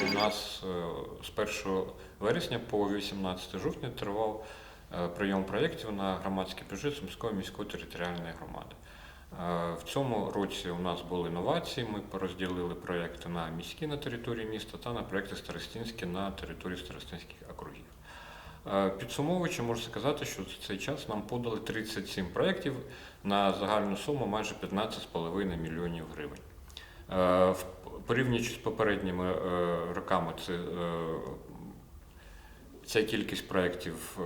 у нас з 1 вересня по 18 жовтня тривав прийом проєктів на громадський бюджет Сумської міської територіальної громади. В цьому році у нас були новації, ми розділили проєкти на міські на території міста та на проєкти старостинські на території старостинських округів. Підсумовуючи, можу сказати, що за цей час нам подали 37 проєктів на загальну суму майже 15,5 мільйонів гривень. Порівнюючи з попередніми роками, ця кількість проєктів,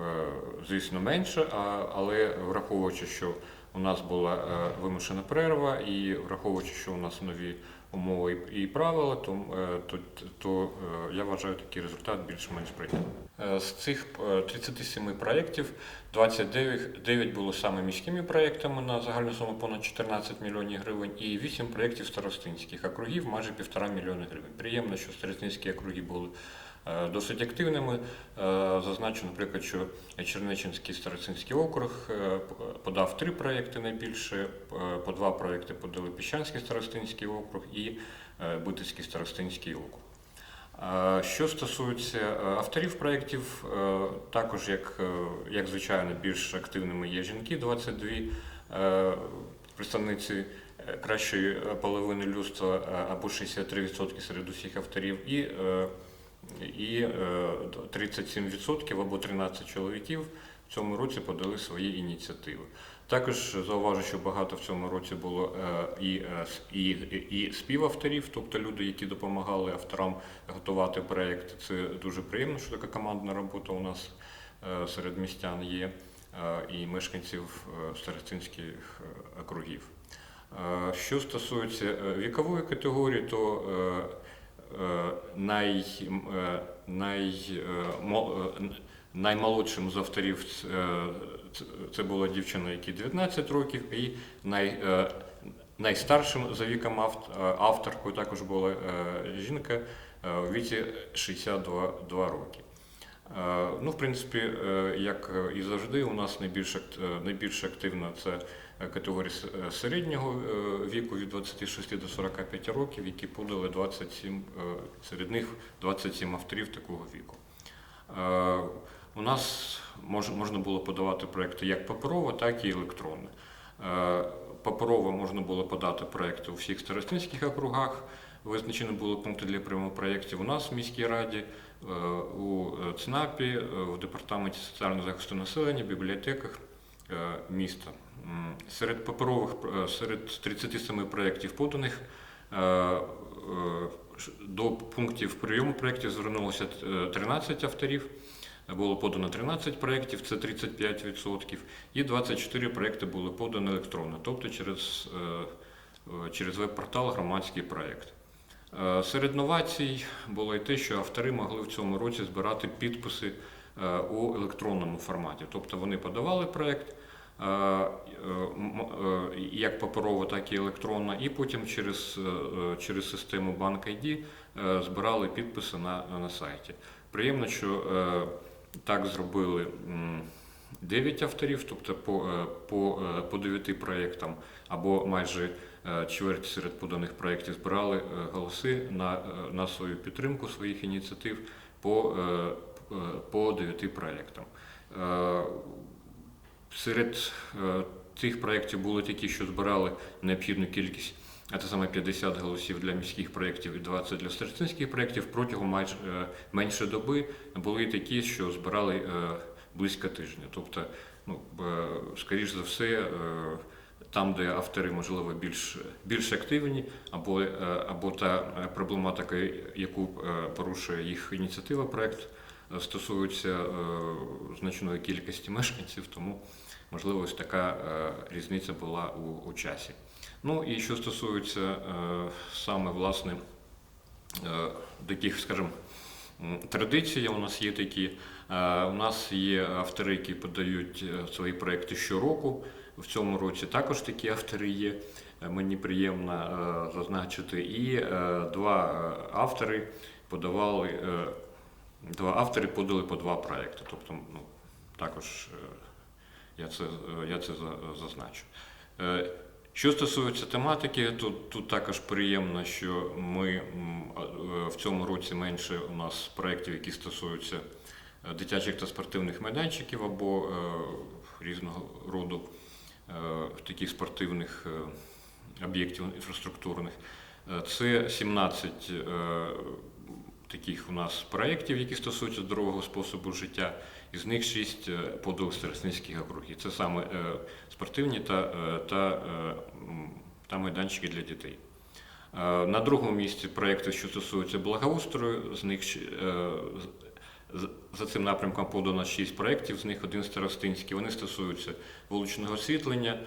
звісно, менша, але враховуючи, що у нас була вимушена перерва і враховуючи, що у нас нові умови і правила, то я вважаю такий результат більш-менш приємним. З цих 37 проєктів 29 було саме міськими проєктами на загальну суму понад 14 мільйонів гривень і 8 проєктів старостинських округів майже 1,5 мільйона гривень. Приємно, що старостинські округи були досить активними. Зазначу, наприклад, що Чернеччинський старостинський округ подав 3 проєкти найбільше, по 2 проєкти подали Піщанський старостинський округ і Битицький старостинський округ. Що стосується авторів проєктів, також, як звичайно, більш активними є жінки, 22 представниці кращої половини людства або 63% серед усіх авторів, і 37% або 13 чоловіків в цьому році подали свої ініціативи. Також зауважу, що багато в цьому році було і співавторів, тобто люди, які допомагали авторам готувати проєкти. Це дуже приємно, що така командна робота у нас серед містян є, і мешканців старостинських округів. Що стосується вікової категорії, то наймолодшим з авторів це була дівчина, якій 19 років, і найстаршим за віком авторкою також була жінка у віці 62 роки. Ну, в принципі, як і завжди, у нас найбільш активна це категорія середнього віку від 26 до 45 років, які подали 27, серед них 27 авторів такого віку. У нас можна було подавати проєкти як паперово, так і електронно. Паперово можна було подати проєкти у всіх старостинських округах, визначені були пункти для прийому проєктів у нас в міській раді, у ЦНАПі, в Департаменті соціального захисту населення, бібліотеках міста. Серед 37 проєктів поданих до пунктів прийому проєктів звернулося 13 авторів. Було подано 13 проєктів, це 35%, і 24 проєкти були подані електронно, тобто через веб-портал «Громадський проєкт». Серед новацій було і те, що автори могли в цьому році збирати підписи у електронному форматі. Тобто вони подавали проєкт як паперово, так і електронно, і потім через систему BankID збирали підписи на сайті. Приємно, що так зробили 9 авторів, тобто по 9 проєктам, або майже чверть серед поданих проєктів збирали голоси на свою підтримку своїх ініціатив по 9 проєктам. Серед цих проєктів були такі, що збирали необхідну кількість, а це саме 50 голосів для міських проєктів і 20 для старостинських проєктів. Протягом менше доби були і такі, що збирали близько тижня. Тобто, скоріш за все, там, де автори, можливо, більш активні, або та проблематика, яку порушує їх ініціатива, проєкт, стосується значної кількості мешканців, тому, можливо, ось така різниця була у часі. Ну і що стосується саме, власне, таких, скажімо, традицій, у нас є такі. У нас є автори, які подають свої проєкти щороку. В цьому році також такі автори є, мені приємно зазначити. І два автори подали по 2 проєкти. Тобто, також я це зазначу. Що стосується тематики, тут також приємно, що ми в цьому році менше у нас проєктів, які стосуються дитячих та спортивних майданчиків або різного роду таких спортивних об'єктів інфраструктурних. Це 17 таких у нас проєктів, які стосуються здорового способу життя, із них 6 подовг Старостинських округів. Це саме спортивні та майданчики для дітей. На другому місці проєкти, що стосуються благоустрою, з них за цим напрямком подано 6 проєктів, з них один старостинський. Вони стосуються вуличного освітлення,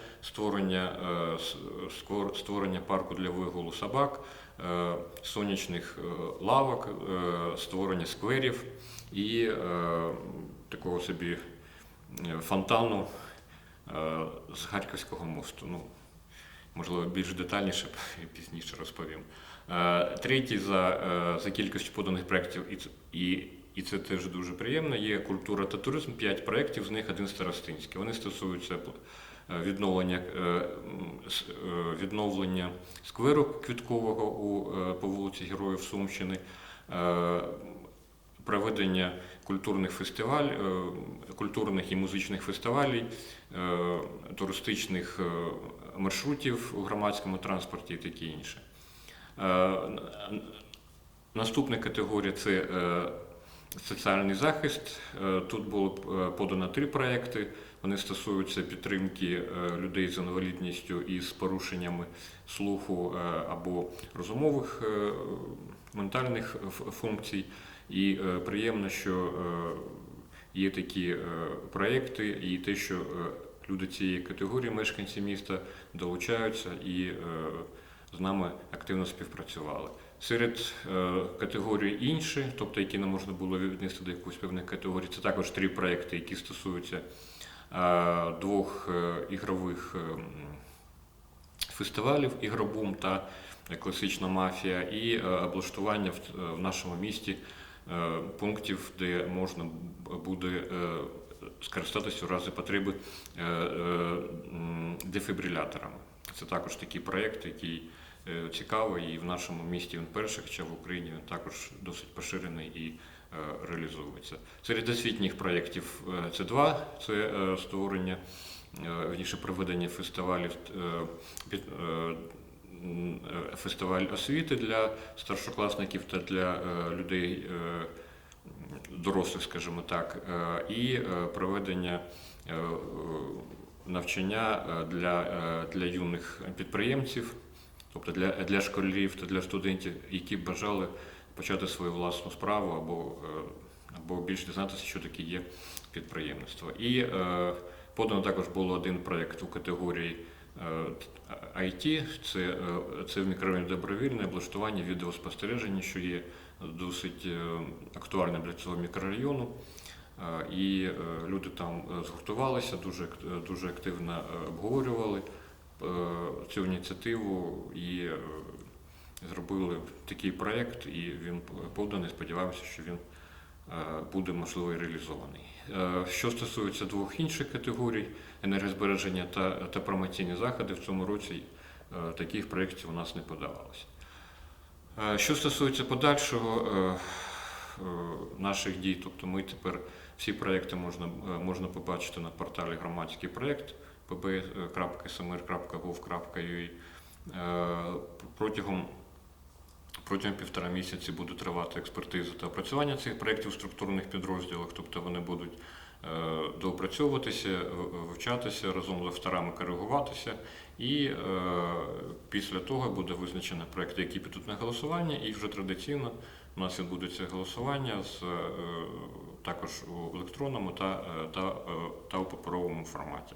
створення парку для вигулу собак, сонячних лавок, створення скверів і такого собі фонтану з Харківського мосту. Ну, можливо, більш детальніше пізніше розповім. Третій за кількістю поданих проєктів, і це теж дуже приємно, є культура та туризм, 5 проєктів, з них один старостинський. Вони стосуються відновлення скверу квіткового по вулиці Героїв Сумщини, проведення культурних і музичних фестивалів, туристичних маршрутів у громадському транспорті і таке інше. Наступна категорія – це соціальний захист. Тут було подано 3 проєкти. Вони стосуються підтримки людей з інвалідністю і з порушеннями слуху або розумових ментальних функцій. І приємно, що є такі проєкти і те, що люди цієї категорії, мешканці міста, долучаються і з нами активно співпрацювали. Серед категорій інші, тобто які не можна було віднести до якоїсь певних категорій, це також 3 проєкти, які стосуються 2 ігрових фестивалів «Ігробум» та «Класична мафія» і облаштування в нашому місті пунктів, де можна буде скористатися в разі потреби дефібриляторами. Це також такий проєкт, який цікавий, і в нашому місті він перший, хоча в Україні він також досить поширений і реалізовується. Серед освітніх проєктів це 2, це створення, проведення фестиваль освіти для старшокласників та для людей дорослих, скажімо так, і проведення навчання для юних підприємців, тобто для школярів та для студентів, які бажали почати свою власну справу або більш дізнатися, що таке є підприємництво. І подано також було один проєкт у категорії IT, це в мікрорайоні Добровільне облаштування відеоспостереження, що є досить актуальним для цього мікрорайону. І люди там згуртувалися, дуже активно обговорювали цю ініціативу і зробили такий проєкт, і він поданий, сподіваємося, що він буде, можливо, і реалізований. Що стосується 2 інших категорій – енергозбереження та промоційні заходи, в цьому році таких проєктів у нас не подавалося. Що стосується подальшого наших дій, тобто ми тепер всі проєкти можна побачити на порталі «Громадський проєкт» pb.smr.gov.ua. Протягом 1,5 місяці буде тривати експертиза та опрацювання цих проєктів у структурних підрозділах, тобто вони будуть доопрацьовуватися, вивчатися, разом з авторами коригуватися, і після того буде визначено проєкти, які підуть на голосування, і вже традиційно у нас відбудеться голосування також у електронному та у паперовому форматі.